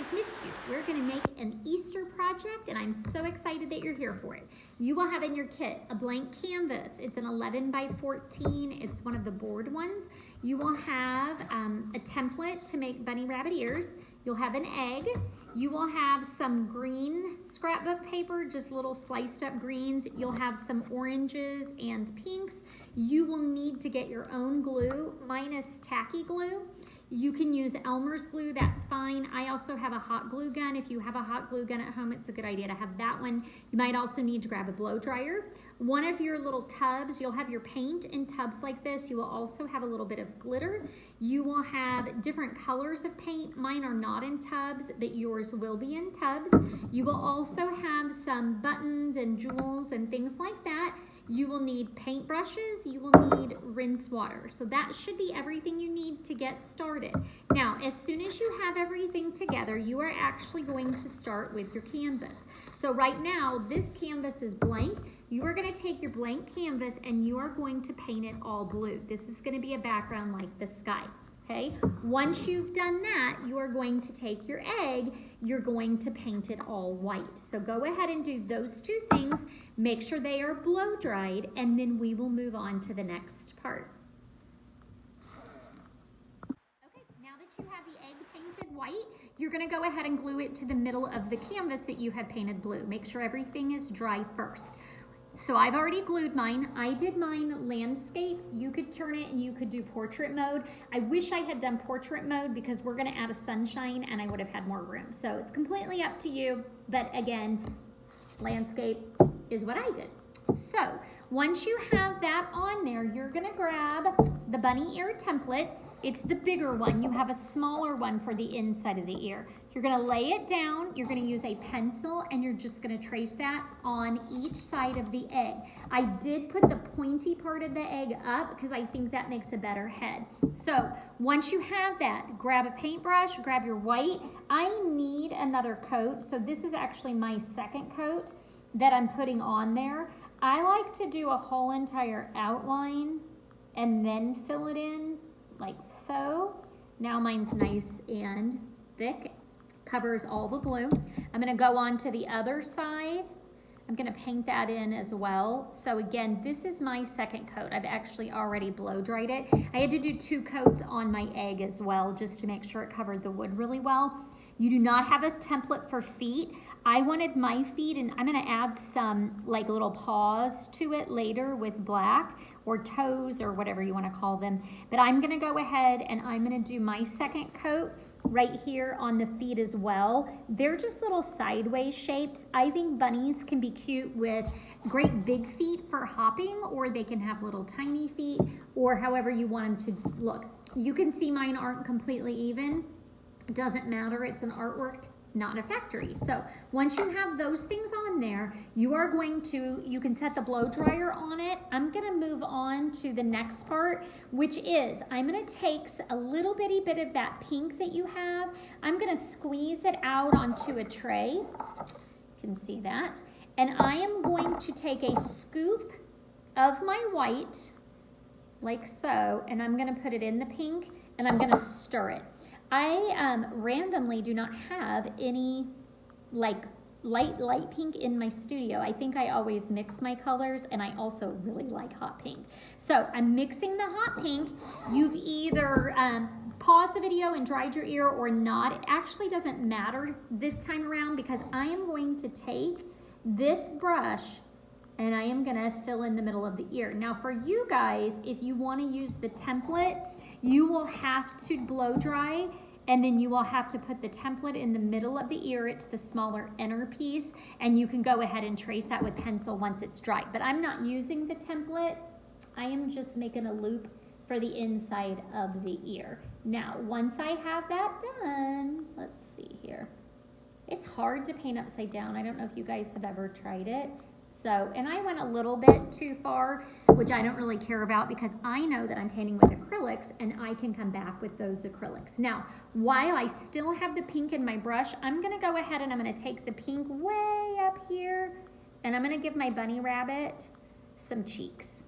I've missed you. We're gonna make an Easter project and I'm so excited that you're here for it. You will have in your kit a blank canvas. It's an 11 by 14. It's one of the board ones. You will have a template to make bunny rabbit ears. You'll have an egg. You will have some green scrapbook paper, just little sliced up greens. You'll have some oranges and pinks. You will need to get your own glue. Mine is tacky glue. You can use Elmer's glue, that's fine. I also have a hot glue gun. If you have a hot glue gun at home, it's a good idea to have that one. You might also need to grab a blow dryer. One of your little tubs, you'll have your paint in tubs like this. You will also have a little bit of glitter. You will have different colors of paint. Mine are not in tubs, but yours will be in tubs. You will also have some buttons and jewels and things like that. You will need paint brushes, you will need rinse water. So that should be everything you need to get started. Now, as soon as you have everything together, you are actually going to start with your canvas. So right now, this canvas is blank. You are going to take your blank canvas and you are going to paint it all blue. This is going to be a background like the sky. Okay, once you've done that, you are going to take your egg, you're going to paint it all white. So go ahead and do those two things, make sure they are blow dried, and then we will move on to the next part. Okay, now that you have the egg painted white, you're gonna go ahead and glue it to the middle of the canvas that you have painted blue. Make sure everything is dry first. So I've already glued mine. I did mine landscape. You could turn it and you could do portrait mode. I wish I had done portrait mode because we're gonna add a sunshine and I would have had more room. So it's completely up to you, but again, landscape is what I did. So once you have that on there, you're gonna grab the bunny ear template. It's the bigger one. You have a smaller one for the inside of the ear. You're gonna lay it down, you're gonna use a pencil, and you're just gonna trace that on each side of the egg. I did put the pointy part of the egg up because I think that makes a better head. So once you have that, grab a paintbrush, grab your white. I need another coat, so this is actually my second coat that I'm putting on there. I like to do a whole entire outline and then fill it in like so. Now mine's nice and thick, covers all the blue. I'm gonna go on to the other side. I'm gonna paint that in as well. So again, this is my second coat. I've actually already blow dried it. I had to do 2 coats on my egg as well, just to make sure it covered the wood really well. You do not have a template for feet. I wanted my feet, and I'm gonna add some like little paws to it later with black, or toes, or whatever you wanna call them. But I'm gonna go ahead and I'm gonna do my second coat right here on the feet as well. They're just little sideways shapes. I think bunnies can be cute with great big feet for hopping, or they can have little tiny feet, or however you want them to look. You can see mine aren't completely even. It doesn't matter, it's an artwork, not a factory. So once you have those things on there, you can set the blow dryer on it. I'm gonna move on to the next part, which is I'm gonna take a little bitty bit of that pink that you have. I'm gonna squeeze it out onto a tray. You can see that. And I am going to take a scoop of my white, like so, and I'm gonna put it in the pink and I'm gonna stir it. I randomly do not have any like light pink in my studio. I think I always mix my colors, and I also really like hot pink. So I'm mixing the hot pink. You've either paused the video and dried your ear or not. It actually doesn't matter this time around because I am going to take this brush and I am gonna fill in the middle of the ear. Now for you guys, if you wanna use the template, you will have to blow dry, and then you will have to put the template in the middle of the ear. It's the smaller inner piece, and you can go ahead and trace that with pencil once it's dry. But I'm not using the template. I am just making a loop for the inside of the ear. Now, once I have that done, let's see here. It's hard to paint upside down. I don't know if you guys have ever tried it. So, and I went a little bit too far, which I don't really care about because I know that I'm painting with acrylics and I can come back with those acrylics. Now, while I still have the pink in my brush, I'm gonna go ahead and I'm gonna take the pink way up here and I'm gonna give my bunny rabbit some cheeks.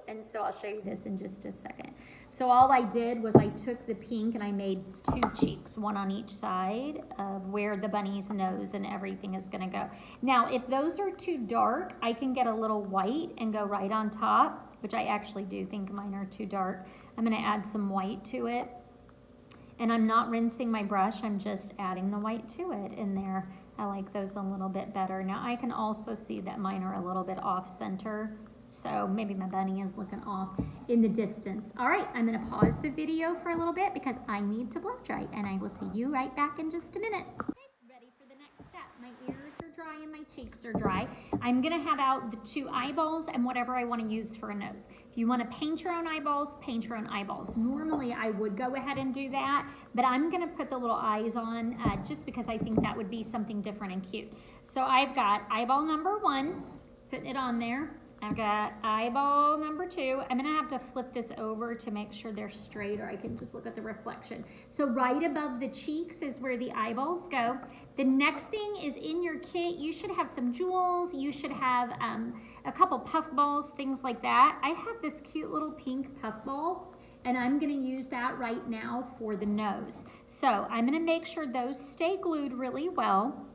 And so I'll show you this in just a second. So all I did was I took the pink and I made 2 cheeks, one on each side of where the bunny's nose and everything is gonna go. Now, if those are too dark, I can get a little white and go right on top, which I actually do think mine are too dark. I'm gonna add some white to it. And I'm not rinsing my brush, I'm just adding the white to it in there. I like those a little bit better. Now I can also see that mine are a little bit off center, so maybe my bunny is looking off in the distance. All right, I'm gonna pause the video for a little bit because I need to blow dry, and I will see you right back in just a minute. Okay, ready for the next step. My ears are dry and my cheeks are dry. I'm gonna have out the 2 eyeballs and whatever I wanna use for a nose. If you wanna paint your own eyeballs, paint your own eyeballs. Normally I would go ahead and do that, but I'm gonna put the little eyes on just because I think that would be something different and cute. So I've got eyeball number 1, putting it on there. I've got eyeball number 2. I'm gonna have to flip this over to make sure they're straight, or I can just look at the reflection. So right above the cheeks is where the eyeballs go. The next thing is in your kit, you should have some jewels, you should have a couple puff balls, things like that. I have this cute little pink puff ball, and I'm gonna use that right now for the nose. So I'm gonna make sure those stay glued really well.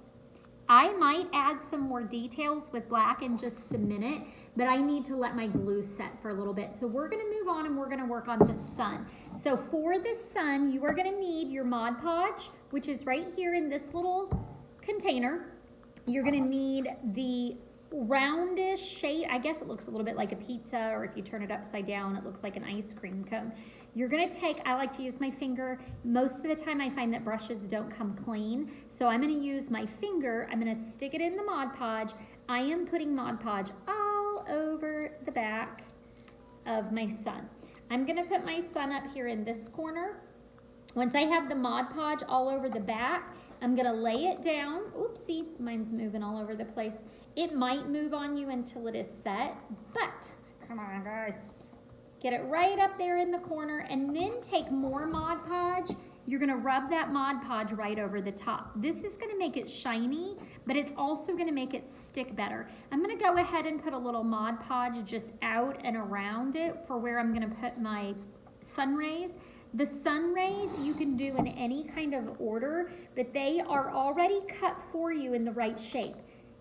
I might add some more details with black in just a minute, but I need to let my glue set for a little bit. So we're gonna move on and we're gonna work on the sun. So for the sun, you are gonna need your Mod Podge, which is right here in this little container. You're gonna need the roundish shape. I guess it looks a little bit like a pizza, or if you turn it upside down, it looks like an ice cream cone. You're gonna take, I like to use my finger. Most of the time I find that brushes don't come clean. So I'm gonna use my finger. I'm gonna stick it in the Mod Podge. I am putting Mod Podge all over the back of my sun. I'm gonna put my sun up here in this corner. Once I have the Mod Podge all over the back, I'm gonna lay it down. Oopsie, mine's moving all over the place. It might move on you until it is set, but come on guys. Get it right up there in the corner, and then take more Mod Podge. You're gonna rub that Mod Podge right over the top. This is gonna make it shiny, but it's also gonna make it stick better. I'm gonna go ahead and put a little Mod Podge just out and around it for where I'm gonna put my sun rays. The sun rays you can do in any kind of order, but they are already cut for you in the right shape.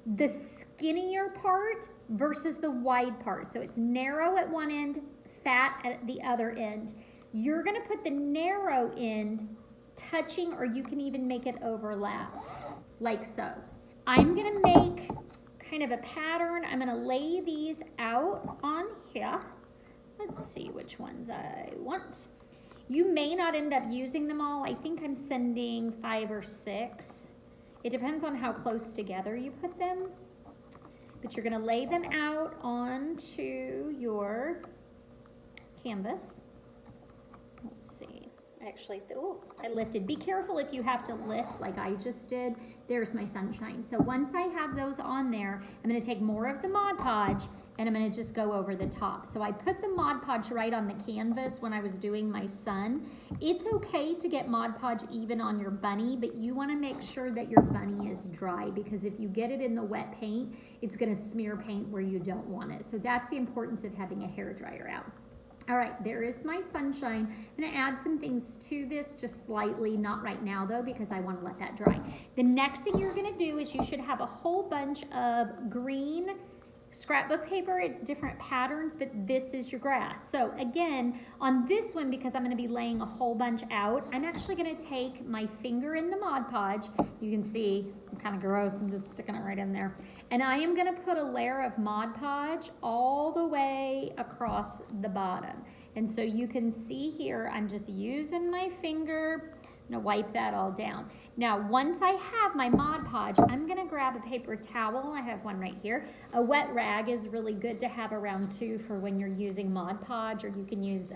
The skinnier part versus the wide part. So it's narrow at one end, fat at the other end. You're gonna put the narrow end touching, or you can even make it overlap, like so. I'm gonna make kind of a pattern. I'm gonna lay these out on here. Let's see which ones I want. You may not end up using them all. I think I'm sending 5 or 6. It depends on how close together you put them. But you're gonna lay them out onto your canvas. Let's see. Actually, oh, I lifted. Be careful if you have to lift like I just did. There's my sunshine. So once I have those on there, I'm gonna take more of the Mod Podge and I'm gonna just go over the top. So I put the Mod Podge right on the canvas when I was doing my sun. It's okay to get Mod Podge even on your bunny, but you wanna make sure that your bunny is dry, because if you get it in the wet paint, it's gonna smear paint where you don't want it. So that's the importance of having a hairdryer out. All right, there is my sunshine. I'm gonna add some things to this just slightly, not right now though, because I wanna let that dry. The next thing you're gonna do is you should have a whole bunch of green scrapbook paper. It's different patterns, but this is your grass. So again, on this one, because I'm gonna be laying a whole bunch out, I'm actually gonna take my finger in the Mod Podge. You can see, I'm kind of gross, I'm just sticking it right in there. And I am gonna put a layer of Mod Podge all the way across the bottom. And so you can see here, I'm just using my finger. I'm gonna wipe that all down. Now, once I have my Mod Podge, I'm gonna grab a paper towel. I have one right here. A wet rag is really good to have around too for when you're using Mod Podge, or you can use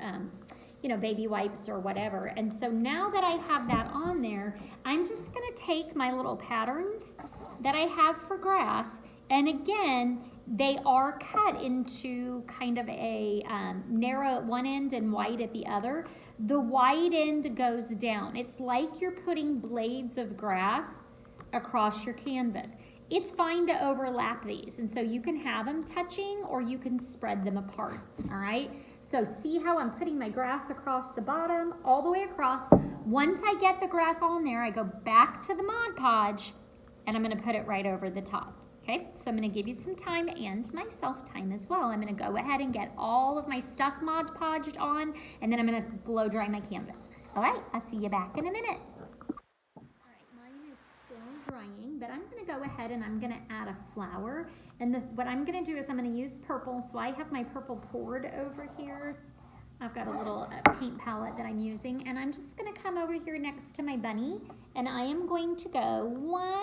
baby wipes or whatever. And so now that I have that on there, I'm just gonna take my little patterns that I have for grass, and again, they are cut into kind of a narrow at one end and wide at the other. The wide end goes down. It's like you're putting blades of grass across your canvas. it's fine to overlap these. And so you can have them touching or you can spread them apart, all right? So see how I'm putting my grass across the bottom, all the way across. Once I get the grass all in there, I go back to the Mod Podge and I'm gonna put it right over the top, okay? So I'm gonna give you some time and myself time as well. I'm gonna go ahead and get all of my stuff Mod Podged on, and then I'm gonna blow dry my canvas. All right, I'll see you back in a minute. Drying, but I'm going to go ahead and I'm going to add a flower, and what I'm going to do is I'm going to use purple. So I have my purple poured over here. I've got a little paint palette that I'm using, and I'm just going to come over here next to my bunny, and I am going to go 1,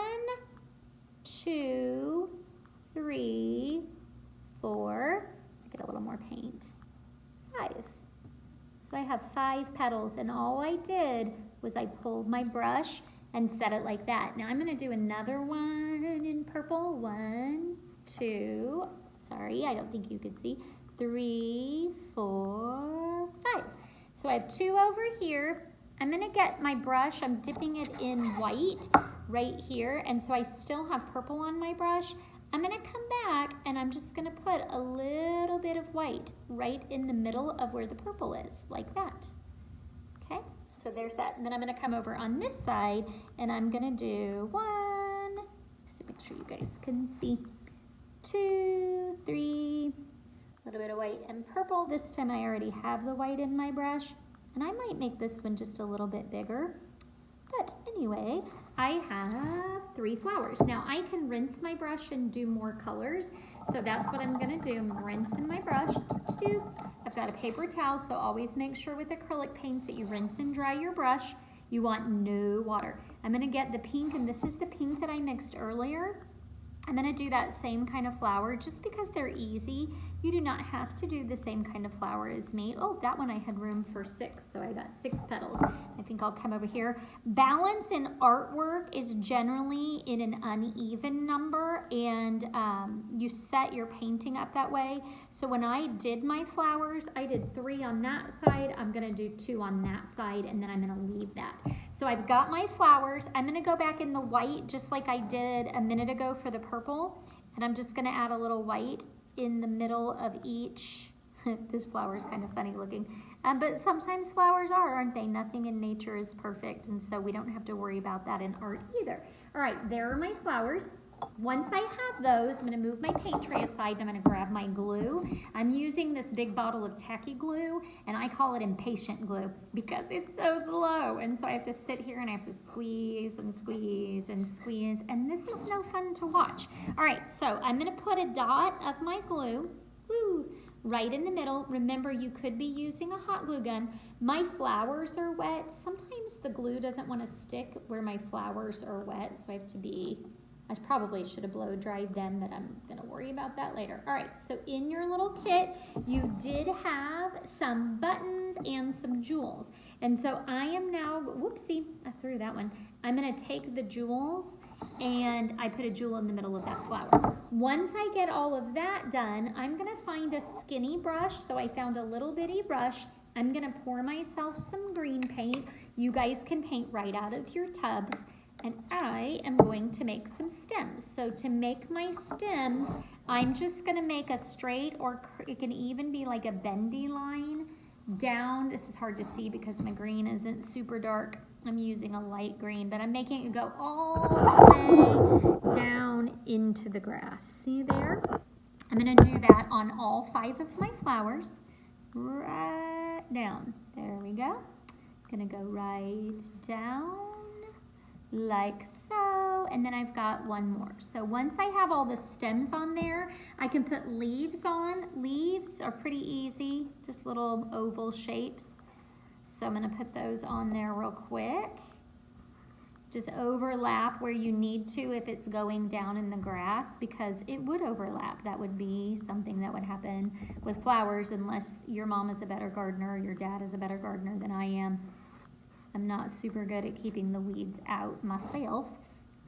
2, 3, 4, get a little more paint, 5. So I have 5 petals, and all I did was I pulled my brush and set it like that. Now I'm gonna do another one in purple. 1, 2, sorry, I don't think you could see. 3, 4, 5. So I have 2 over here. I'm gonna get my brush, I'm dipping it in white right here, and so I still have purple on my brush. I'm gonna come back and I'm just gonna put a little bit of white right in the middle of where the purple is, like that, okay? So there's that, and then I'm gonna come over on this side and I'm gonna do 1, so make sure you guys can see, 2, 3, a little bit of white and purple. This time I already have the white in my brush, and I might make this one just a little bit bigger. But anyway, I have 3 flowers. Now I can rinse my brush and do more colors. So that's what I'm gonna do. I'm rinsing my brush. I've got a paper towel, so always make sure with acrylic paints that you rinse and dry your brush. You want no water. I'm gonna get the pink, and this is the pink that I mixed earlier. I'm gonna do that same kind of flower just because they're easy. You do not have to do the same kind of flower as me. Oh, that one I had room for 6, so I got 6 petals. I think I'll come over here. Balance in artwork is generally in an uneven number, and you set your painting up that way. So when I did my flowers, I did 3 on that side. I'm gonna do 2 on that side, and then I'm gonna leave that. So I've got my flowers. I'm gonna go back in the white just like I did a minute ago for the purple, and I'm just gonna add a little white in the middle of each. This flower is kind of funny looking, but sometimes flowers aren't they? Nothing in nature is perfect, and so we don't have to worry about that in art either. All right, there are my flowers. Once I have those, I'm gonna move my paint tray aside and I'm gonna grab my glue. I'm using this big bottle of tacky glue, and I call it impatient glue because it's so slow. And so I have to sit here and I have to squeeze and squeeze and squeeze, and this is no fun to watch. All right, so I'm gonna put a dot of my glue, right in the middle. Remember, you could be using a hot glue gun. My flowers are wet. Sometimes the glue doesn't wanna stick where my flowers are wet, so I probably should have blow dried them, but I'm gonna worry about that later. All right, so in your little kit, you did have some buttons and some jewels. And so I am now, whoopsie, I threw that one. I'm gonna take the jewels and I put a jewel in the middle of that flower. Once I get all of that done, I'm gonna find a skinny brush. So I found a little bitty brush. I'm gonna pour myself some green paint. You guys can paint right out of your tubs. And I am going to make some stems. So to make my stems, I'm just gonna make a straight, or it can even be like a bendy line down. This is hard to see because my green isn't super dark. I'm using a light green, but I'm making it go all the way down into the grass. See there? I'm gonna do that on all 5 of my flowers. Right down. There we go. Gonna go right down, like so, and then I've got one more. So once I have all the stems on there, I can put leaves on. Leaves are pretty easy, just little oval shapes. So I'm gonna put those on there real quick. Just overlap where you need to if it's going down in the grass, because it would overlap. That would be something that would happen with flowers unless your mom is a better gardener or your dad is a better gardener than I am. I'm not super good at keeping the weeds out myself.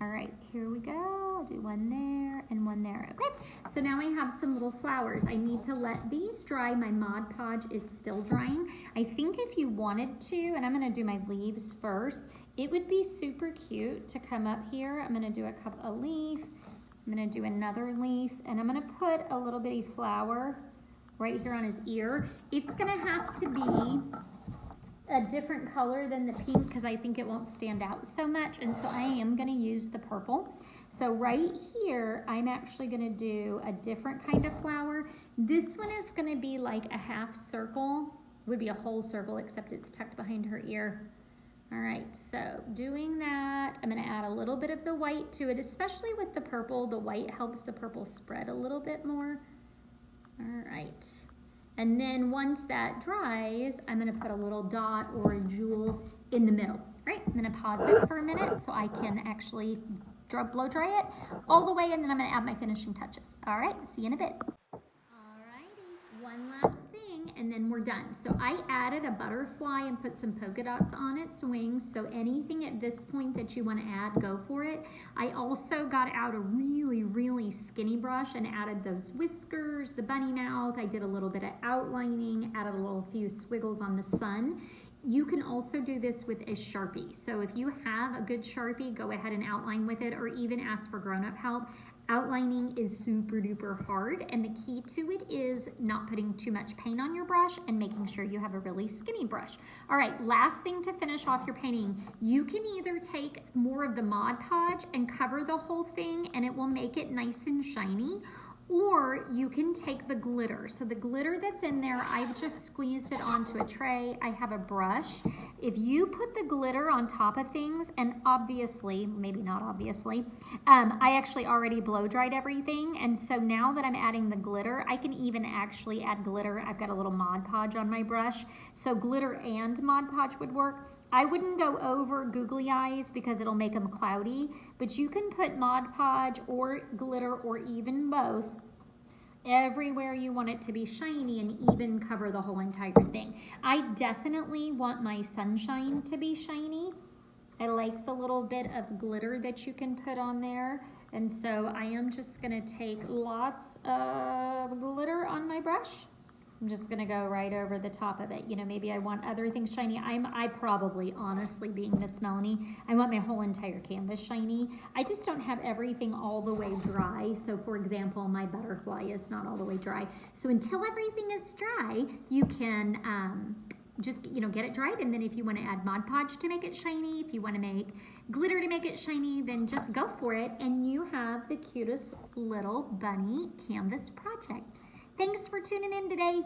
All right, here we go. I'll do one there and one there. Okay, so now I have some little flowers. I need to let these dry. My Mod Podge is still drying. I think if you wanted to, and I'm gonna do my leaves first, it would be super cute to come up here. I'm gonna do a leaf I'm gonna do another leaf, and I'm gonna put a little bitty flower right here on his ear. It's gonna have to be a different color than the pink because I think it won't stand out so much, and so I am gonna use the purple. So right here, I'm actually gonna do a different kind of flower. This one is gonna be like a half circle, would be a whole circle except it's tucked behind her ear. All right, so doing that, I'm gonna add a little bit of the white to it, especially with the purple. The white helps the purple spread a little bit more. All right. And then once that dries, I'm gonna put a little dot or a jewel in the middle. Right, I'm gonna pause it for a minute so I can actually blow dry it all the way, and then I'm gonna add my finishing touches. All right, see you in a bit. Alrighty, one last thing, and then we're done. So I added a butterfly and put some polka dots on its wings, so anything at this point that you wanna add, go for it. I also got out a really, really skinny brush and added those whiskers, the bunny mouth. I did a little bit of outlining, added a few squiggles on the sun. You can also do this with a Sharpie. So if you have a good Sharpie, go ahead and outline with it, or even ask for grown-up help. Outlining is super duper hard, and the key to it is not putting too much paint on your brush and making sure you have a really skinny brush. All right, last thing to finish off your painting, you can either take more of the Mod Podge and cover the whole thing and it will make it nice and shiny, or you can take the glitter. So the glitter that's in there, I've just squeezed it onto a tray. I have a brush. If you put the glitter on top of things, and obviously, maybe not obviously, I actually already blow dried everything. And so now that I'm adding the glitter, I can even actually add glitter. I've got a little Mod Podge on my brush. So glitter and Mod Podge would work. I wouldn't go over googly eyes because it'll make them cloudy, but you can put Mod Podge or glitter or even both everywhere you want it to be shiny and even cover the whole entire thing. I definitely want my sunshine to be shiny. I like the little bit of glitter that you can put on there. And so I am just gonna take lots of glitter on my brush. I'm just gonna go right over the top of it. You know, maybe I want other things shiny. I probably, honestly, being Miss Melanie, I want my whole entire canvas shiny. I just don't have everything all the way dry. So for example, my butterfly is not all the way dry. So until everything is dry, you can just, you know, get it dried. And then if you wanna add Mod Podge to make it shiny, if you wanna make glitter to make it shiny, then just go for it. And you have the cutest little bunny canvas project. Thanks for tuning in today.